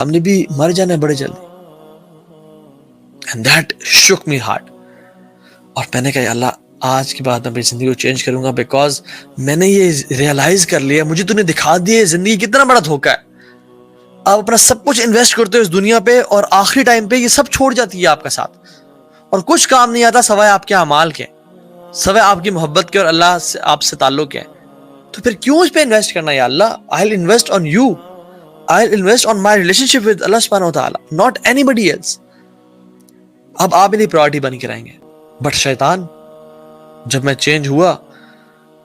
ہم نے بھی مر جانا ہے بڑے جلدی. And that shook me hard. اور میں نے کہا یا اللہ آج کے بعد میں اپنی زندگی کو چینج کروں گا, بیکاز میں نے یہ ریئلائز کر لیا, مجھے تو نے دکھا دیا زندگی کتنا بڑا دھوکا ہے. آپ اپنا سب کچھ انویسٹ کرتے ہو اس دنیا پہ, اور آخری ٹائم پہ یہ سب چھوڑ جاتی ہے آپ کا ساتھ, اور کچھ کام نہیں آتا سوائے آپ کے اعمال کے, سوائے آپ کی محبت کے اور اللہ سے آپ سے تعلق ہے. تو پھر کیوں اس پہ انویسٹ کرنا؟ یا اللہ I'll invest on you, I'll invest on my relationship with Allah subhanahu wa ta'ala, not anybody else. اب آپ میری پرائورٹی بن کے رہیں گے. بٹ شیطان, جب میں چینج ہوا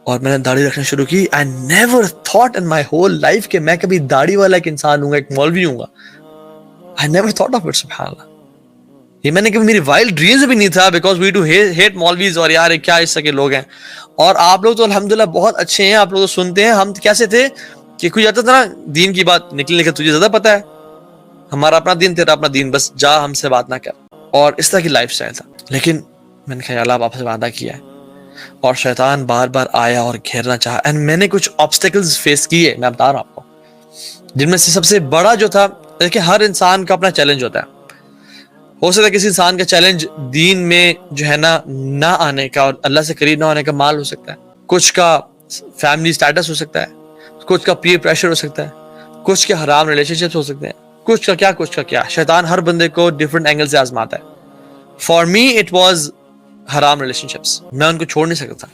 اور میں نے داڑھی رکھنا شروع کی, I never thought in my whole life کہ میں کبھی داڑھی والا ایک انسان ہوں گا, ایک مولوی ہوں گا. I never thought of it, سبحان اللہ. یہ میں نے کبھی میری وائلڈ ڈریمز بھی نہیں تھا, بیکاز وی ڈو ہیٹ مولویز, اور یار کیا اس کے لوگ ہیں. اور آپ لوگ تو الحمدللہ بہت اچھے ہیں, آپ لوگ تو سنتے ہیں. ہم کیسے تھے کہ کوئی جاتا تھا نا دین کی بات نکلنے کا, تجھے زیادہ پتا ہے, ہمارا اپنا دین تیرا اپنا دین, بس جا ہم سے بات نہ کر, اور اس طرح کی لائف سٹائل تھا. لیکن میں نے کہا اللہ آپ سے وعدہ کیا ہے, اور شیطان بار بار آیا اور گھیرنا چاہا. اینڈ میں نے کچھ آبسٹیکلز فیس کیے, میں بتا رہا ہوں آپ کو, جن میں سے سب سے بڑا جو تھا, دیکھیں ہر انسان کا اپنا چیلنج ہوتا ہے. ہو سکتا ہے کسی انسان کا چیلنج دین میں جو ہے نا نہ آنے کا اور اللہ سے قریب نہ ہونے کا مال ہو سکتا ہے, کچھ کا فیملی سٹیٹس ہو سکتا ہے, کچھ کا پیئر پریشر ہو سکتا ہے, کچھ کے حرام ریلیشن شپس ہو سکتے ہیں, کچھ کا کیا. شیطان ہر بندے کو ڈفرنٹ اینگل سے آزماتا ہے. فار می اٹ واز حرام ریلیشن شپس. میں ان کو چھوڑ نہیں سکتا تھا,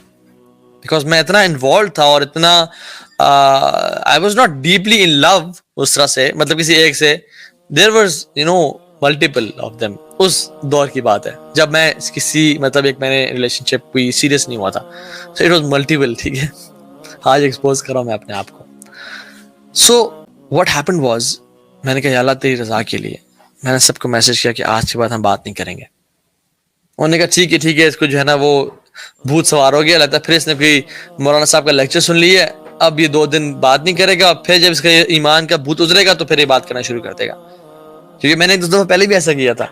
بیکاز میں اتنا انوالو تھا اور اتنا I was not deeply involve اس طرح سے, مطلب کسی ایک سے. There was multiple of them. اس دور کی بات ہے جب میں کسی مطلب ایک میں نے ریلیشن شپ کوئی سیریس نہیں ہوا تھا. سو اٹ واز ملٹیپل, ٹھیک ہے, آج ایکسپوز کر رہا ہوں میں اپنے آپ کو. سو واٹ ہیپنڈ واز, میں نے کہا یا اللہ تیری رضا کے لیے میں نے سب کو میسج کیا کہ آج کے بعد ہم بات نہیں کریں گے. انہوں نے کہا ٹھیک ہے, اس کو جو ہے نا وہ بھوت سوار ہو گیا لگتا ہے, پھر اس نے کوئی مولانا صاحب کا لیکچر سن لیا, اب یہ 2 دن بات نہیں کرے گا, پھر جب اس کا ایمان کا بھوت اترے گا تو پھر یہ بات کرنا شروع کر دے گا. کیونکہ میں نے 2 دفعہ پہلے بھی ایسا کیا تھا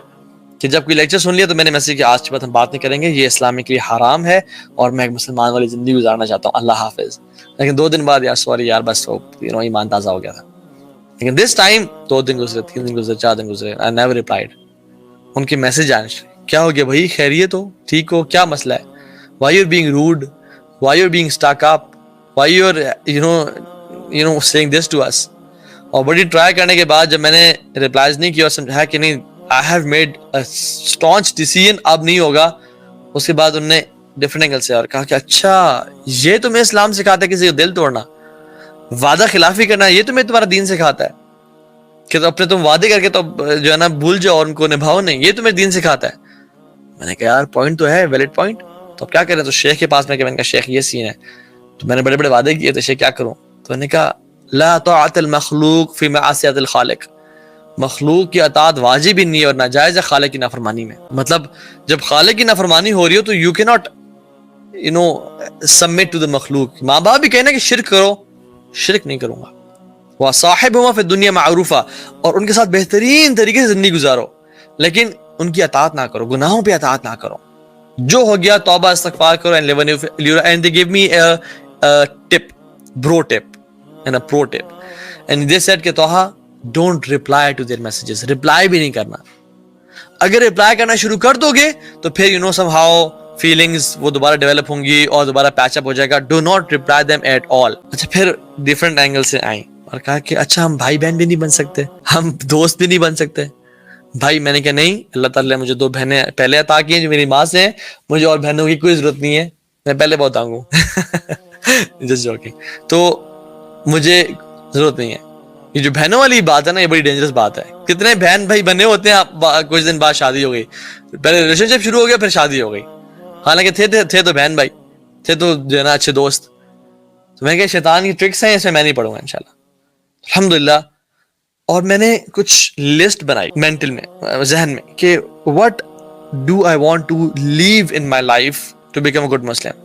کہ جب کوئی لیکچر سن لیا تو میں نے میسج کیا آج کے بعد ہم بات نہیں کریں گے, یہ اسلام کے لیے حرام ہے اور میں ایک مسلمان والی زندگی گزارنا چاہتا ہوں, اللہ حافظ. لیکن 2 دن بعد یار سوری یار بس ایمان تازہ ہو گیا تھا. لیکن دس ٹائم 2 دن گزرے, 3 دن گزرے, 4 دن گزرے, I never replied. ان کے میسج آنے, کیا ہو گیا بھائی, خیریت ہو, ٹھیک ہو, کیا مسئلہ ہے, why you're being rude, why you're being stuck up, why you're saying this to us. اور بڑی ٹرائی کرنے کے بعد جب میں نے ریپلائز نہیں کیا اور سمجھایا کہ نہیں I have made a staunch decision, اب نہیں ہوگا, اس کے بعد انہوں نے ڈفرنٹ اینگل سے اور کہا کہ اچھا یہ تمہیں اسلام سکھاتا ہے کسی کا دل توڑنا, وعدہ خلافی کرنا, یہ تمہیں تمہارا دین سکھاتا ہے کہ تو اپنے تم وعدے کر کے تو جو ہے نا بھول جاؤ اور ان کو نبھاؤ نہیں, یہ تمہیں دین سکھاتا ہے. میں نے کہا یار پوائنٹ تو ہے, ویلڈ پوائنٹ, تو اب کیا کریں. تو شیخ کے پاس میں کہا شیخ یہ سین ہے, تو میں نے بڑے بڑے وعدے کیے تھے, شیخ کیا کروں. تو نے کہا لا طاعت المخلوق فی معصیت الخالق, مخلوق کی اطاعت واجب ہی نہیں اور ناجائز ہے خالق کی نافرمانی میں. مطلب جب خالق کی نافرمانی ہو رہی ہو تو یو کی ناٹ سبمٹ ٹو دا مخلوق. ماں باپ بھی کہنا کہ شرک کرو, شرک نہیں کروں گا. وصاحبہما فی الدنیا معروفا, اور ان کے ساتھ بہترین طریقے سے زندگی گزارو, لیکن ان کی اطاعت نہ کرو, گناہوں پہ اطاعت نہ کرو. جو ہو گیا توبہ استغفار کرو. And they gave me a tip, bro tip and a pro tip, and they said کہ توہا don't reply to their messages, reply بھی نہیں کرنا. اگر reply کرنا شروع کر دو گے تو پھر somehow feelings وہ دوبارہ ڈیولپ ہوں گی اور دوبارہ پیچ اپ ہو جائے گا. do not reply them at all. اچھا پھر ڈفرنٹ اینگل سے آئیں اور کہا کہ اچھا ہم بھائی بہن بھی نہیں بن سکتے, ہم دوست بھی نہیں بن سکتے. بھائی میں نے کہا نہیں, اللہ تعالیٰ نے مجھے 2 بہنیں پہلے عطا کی ہیں جو میری ماں سے ہیں, مجھے اور بہنوں کی کوئی ضرورت نہیں ہے, میں پہلے بہت آؤں گوں. Just joking. تو مجھے ضرورت نہیں ہے. یہ جو بہنوں والی بات ہے نا, یہ بڑی ڈینجرس بات ہے. کتنے بہن بھائی بنے ہوتے ہیں, کچھ دن بعد شادی ہو گئی, پہلے ریلیشن شپ شروع ہو گیا پھر شادی ہو گئی, حالانکہ تھے تو بہن بھائی, تھے تو جو ہے نا اچھے دوست. تو میں کہ شیطان کی ٹرکس ہیں, اس میں نہیں پڑھوں گا انشاءاللہ, الحمدللہ. اور میں نے کچھ لسٹ بنائی مینٹل میں, ذہن میں, کہ what do I want to leave in my life to become a good Muslim.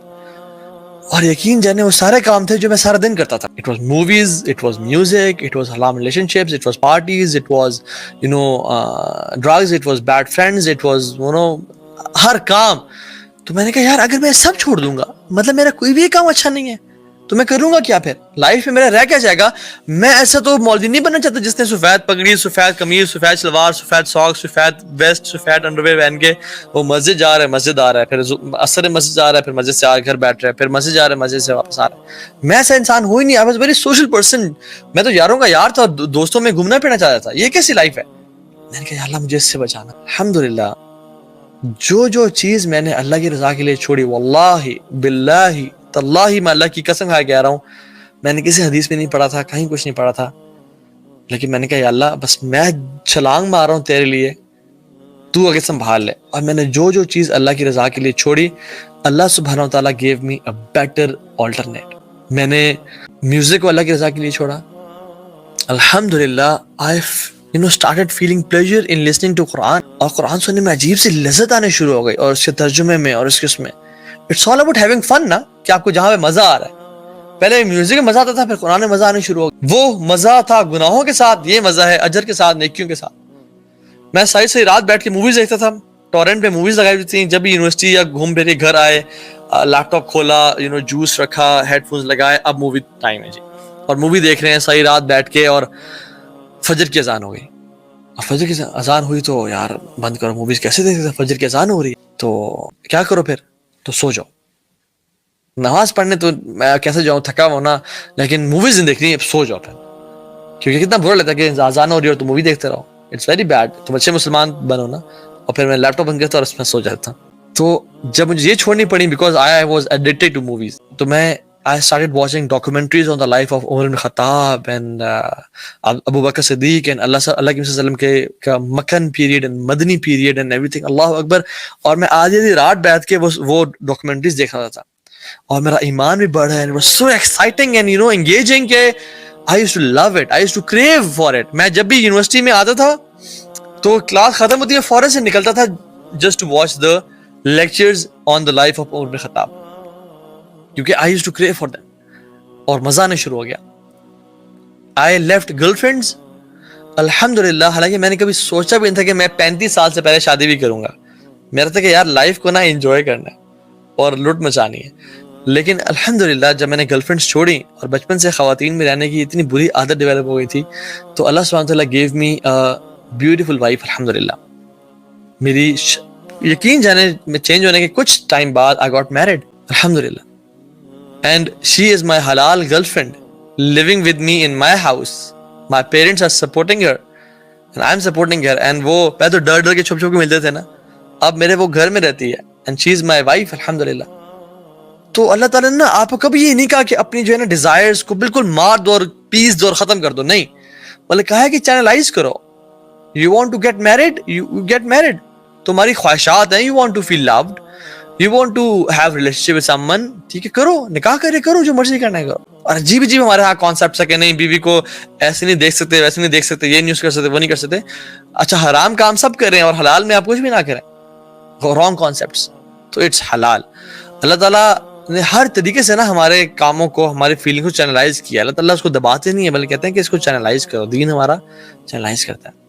اور یقین جانے وہ سارے کام تھے جو میں سارا دن کرتا تھا. It was movies, it was music, it was haram relationships, it was parties, it was drugs, it was bad friends, it was ہر کام. تو میں نے کہا یار اگر میں سب چھوڑ دوں گا, مطلب میرا کوئی بھی کام اچھا نہیں ہے, تو میں کروں گا کیا پھر لائف میں میرا رہ کیا جائے گا. میں ایسا تو مولوی نہیں بننا چاہتا جس نے سفید پگڑی, سفید قمیض, سفید شلوار, سفید ساکس, سفید ویسٹ, سفید انڈر ویئر پہن کے وہ مسجد جا رہا ہے, مسجد آ رہا ہے, پھر عصر مسجد جا رہا ہے, پھر مسجد سے آ گھر بیٹھ رہا ہے, پھر مسجد جا رہا ہے, مسجد سے واپس آ رہا ہے. میں ایسا انسان ہو ہی نہیں. I was very social person. میں تو یاروں کا یار تھا اور دوستوں میں گھومنا پھرنا چاہتا تھا. یہ کیسی لائف ہے؟ میں نے کہا یا اللہ مجھے اس سے بچانا. الحمدللہ جو چیز میں نے اللہ کی رضا کے لیے چھوڑی, واللہ باللہ تاللہ میں اللہ کی قسم کھا کے کہہ رہا ہوں, میں نے کسی حدیث میں نہیں پڑھا تھا, کہیں کچھ نہیں پڑھا تھا, لیکن میں نے کہا یا اللہ بس میں چھلانگ مار رہا ہوں تیرے لیے, تو آگے سنبھال لے. اور میں نے جو چیز اللہ کی رضا کے لیے چھوڑی, اللہ سبحانہ و تعالیٰ gave me a better alternate. میں نے میوزک کو اللہ کی رضا کے لیے چھوڑا. الحمدللہ I started feeling pleasure in listening to قرآن, اور قرآن سننے میں عجیب سی لذت آنے شروع ہو گئی, اور اس کے ترجمے میں اور اس کے اس میں. It's all about having fun نا, کہ آپ کو جہاں پہ مزہ آ رہا ہے. پہلے میوزک میں مزہ آتا تھا, پھر قرآن میں مزہ آنے شروع ہو گیا. وہ مزہ تھا گناہوں کے ساتھ, یہ مزہ ہے اجر کے ساتھ, نیکیوں کے ساتھ. میں ساری رات بیٹھ کے موویز دیکھتا تھا, ٹورنٹ پہ موویز لگائی ہوئی تھیں. جب بھی یونیورسٹی یا گھوم پھر کے گھر آئے, لیپ ٹاپ کھولا, جوس رکھا, ہیڈ فونز لگائے, اب مووی ٹائم ہے جی, اور مووی دیکھ رہے ہیں ساری رات بیٹھ کے. اور فجر کی اذان ہو گئی, اور فجر کی اذان ہوئی تو یار بند کرو موویز, کیسے دیکھتے تھے, فجر کی اذان ہو رہی ہے تو کیا کرو پھر, تو سو جاؤ. نماز پڑھنے تو میں کیسے جاؤں, تھکا ہونا, لیکن موویز نہیں دیکھنی, اب سو جاؤ پھر. کیونکہ کتنا برا لگتا ہے کہ اذان ہو رہی ہے اور تو مووی دیکھتے رہو. It's very bad. تم اچھے مسلمان بنو نا. اور پھر میں لیپ ٹاپ بند کرتا اور اس میں سو جاتا. تو جب مجھے یہ چھوڑنی پڑی because I was addicted to movies, تو میں I started watching documentaries on the life of Umar ibn Khattab and Abu Bakr Siddiq and اللہ کے صلی اللہ علیہ وسلم کے مکن period and Madani period and everything. اللہ اکبر. اور میں آدھی رات بیٹھ کے وہ ڈاکومنٹریز دیکھ رہا تھا, اور میرا ایمان بھی بڑھا, and it was so exciting and engaging کہ I used to love it, I used to crave for it. میں جب بھی یونیورسٹی میں آتا تھا تو کلاس ختم ہوتی ہے, فوراً سے نکلتا تھا just to watch the lectures on the life of Umar ibn Khattab, کیونکہ I used to crave for them, اور مزہ آنے شروع ہو گیا. I left girlfriends الحمدللہ, حالانکہ میں نے کبھی سوچا بھی نہیں تھا کہ میں 35 سال سے پہلے شادی بھی کروں گا. میرا تھا کہ یار لائف کو نا انجوائے کرنا ہے اور لٹ مچانی ہے. لیکن الحمدللہ جب میں نے گرل فرینڈس چھوڑی اور بچپن سے خواتین میں رہنے کی اتنی بری عادت ڈیولپ ہو گئی تھی, تو اللہ سبحانہ وتعالیٰ gave me a beautiful wife الحمدللہ. میری یقین جانے میں چینج ہونے کے کچھ ٹائم بعد I got married الحمدللہ, and she is my halal girlfriend living with me in my house. My parents are supporting her and I'm supporting her. And وہ پہلے تو ڈر کے چھپ چھپ کے ملتے تھے نا, اب میرے وہ گھر میں رہتی ہے and she is my wife الحمدللہ. تو اللہ تعالیٰ نے نا آپ کو کبھی یہ نہیں کہا کہ اپنی جو ہے نا ڈیزائرز کو بالکل مار دو اور پیس دو اور ختم کر دو, نہیں, بلکہ کہا ہے کہ چینلائز کرو. You want to get married, you get married. تمہاری خواہشات ہیں, you want to feel loved, you want to have relationship with someone, ٹھیک ہے کرو, نکاح کرو, جو مرضی کرنا ہے کرو. اور عجیب ہمارے ہاں کانسیپٹس ہے کہ نہیں بیوی کو ایسے نہیں دیکھ سکتے, ویسے نہیں دیکھ سکتے, یہ نہیں کر سکتے, وہ نہیں کر سکتے. اچھا حرام کام سب کریں اور حلال میں آپ کچھ بھی نہ کریں, رانگ کانسیپٹس. تو اٹس حلال. اللہ تعالیٰ نے ہر طریقے سے نا ہمارے کاموں کو, ہماری فیلنگ کو چینلائز کیا. اللہ تعالیٰ اس کو دباتے نہیں ہے, بلکہ کہتے ہیں کہ اس کو چینلائز کرو. دین ہمارا چینلائز کرتا ہے.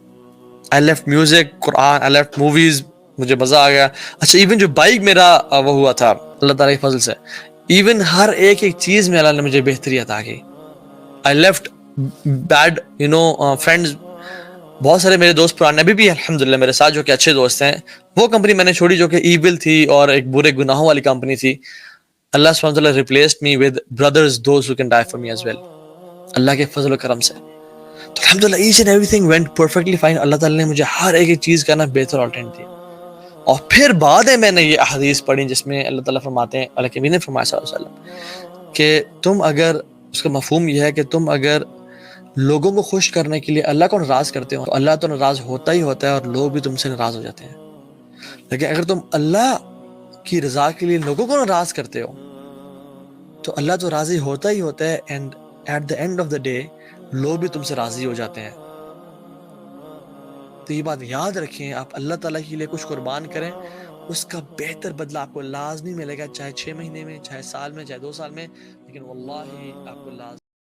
I left music, Quran, I left movies, مجھے مزہ آ گیا. اچھا ایون جو بائک میرا وہ ہوا تھا اللہ تعالیٰ کے فضل سے, ایون ہر ایک چیز میں اللہ نے مجھے بہتری عطا کی. I left bad friends. بہت سارے میرے دوست پرانے ابھی بھی الحمدللہ میرے ساتھ جو کہ اچھے دوست ہیں, وہ کمپنی میں نے چھوڑی جو کہ ایول تھی اور ایک برے گناہوں والی کمپنی تھی. اللہ سبحانہ وتعالیٰ replaced me with brothers, those who can die for me as well. اللہ کے فضل و کرم سے تو الحمدللہ each and everything went perfectly fine. اللہ تعالیٰ نے مجھے ہر ایک چیز کا نا بہتر آلٹرنیٹ دیا. اور پھر بعد میں نے یہ احادیث پڑھی جس میں اللہ تعالیٰ فرماتے ہیں, اللہ کے نبی نے فرمایا صلی اللہ علیہ وسلم کہ تم اگر, اس کا مفہوم یہ ہے کہ تم اگر لوگوں کو خوش کرنے کے لیے اللہ کو ناراض کرتے ہو تو اللہ تو ناراض ہوتا ہی ہوتا ہے اور لوگ بھی تم سے ناراض ہو جاتے ہیں. لیکن اگر تم اللہ کی رضا کے لیے لوگوں کو ناراض کرتے ہو تو اللہ تو راضی ہوتا ہی ہوتا ہے, and at the end of the day لوگ بھی تم سے راضی ہو جاتے ہیں. تو یہ بات یاد رکھیں, آپ اللہ تعالیٰ کے لیے کچھ قربان کریں, اس کا بہتر بدلہ آپ کو لازمی ملے گا, چاہے 6 مہینے میں, چاہے سال میں, چاہے 2 سال میں, لیکن واللہ آپ کو لازمی